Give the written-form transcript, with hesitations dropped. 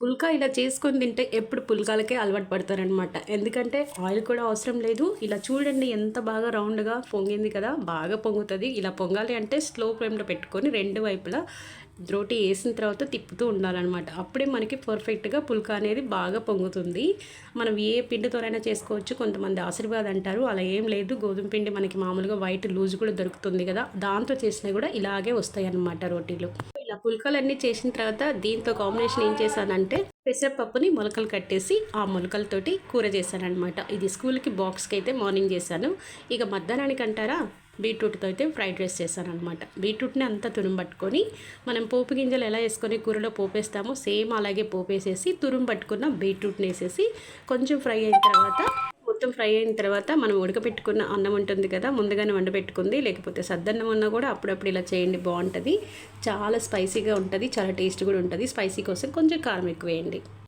పుల్కా ఇలా చేసుకొని తింటే ఎప్పుడు పుల్కాలకే అలవాటు పడతారనమాట. ఎందుకంటే ఆయిల్ కూడా అవసరం లేదు. ఇలా చూడండి ఎంత బాగా రౌండ్‌గా పొంగింది కదా! బాగా పొంగుతది. ఇలా పొంగాలి అంటే స్లో ఫ్లేమ్‌లో పెట్టుకొని 2 వైపులా రోటి ఏసిన తర్వాత తిప్పుతూ ఉండాలనమాట. అప్పుడే మనకి పర్ఫెక్ట్‌గా పుల్కా అనేది బాగా పొంగుతుంది. మనం ఏ పిండితోనైనా చేసుకోవచ్చు. కొంతమంది ఆశీర్వాద్ అంటారు. అలా ఏం లేదు. గోధుమ పిండి మనకి మామూలుగా వైట్ లూజ్ కూడా దొరుకుతుంది కదా! దాంతో చేసినా కూడా ఇలాగే వస్తాయన్నమాట రోటీలు. ఇలా పుల్కాలన్నీ చేసిన తర్వాత దీంతో కాంబినేషన్ ఏం చేశానంటే పెసరపప్పుని మొలకలు కట్టేసి ఆ మొలకలతోటి కూర చేశాననమాట. ఇది స్కూల్కి బాక్స్కి అయితే మార్నింగ్ చేశాను. ఇక మధ్యాహ్నానికి అంటారా బీట్రూట్తో అయితే ఫ్రైడ్ రైస్ చేశానమాట. బీట్రూట్ని అంతా తురుము మనం పోపు గింజలు ఎలా వేసుకొని కూరలో పోపేస్తామో సేమ్ అలాగే పోపేసేసి తురుము పట్టుకున్న బీట్రూట్ని వేసేసి కొంచెం ఫ్రై అయిన తర్వాత మొత్తం ఫ్రై అయిన తర్వాత మనం ఉడకపెట్టుకున్న అన్నం ఉంటుంది కదా, ముందుగానే వండబెట్టుకుంది, లేకపోతే సద్దన్నం ఉన్నా కూడా అప్పుడప్పుడు ఇలా చేయండి, బాగుంటుంది. చాలా స్పైసీగా ఉంటుంది, చాలా టేస్ట్ కూడా ఉంటుంది. స్పైసీ కోసం కొంచెం కారం ఎక్కువ వేయండి.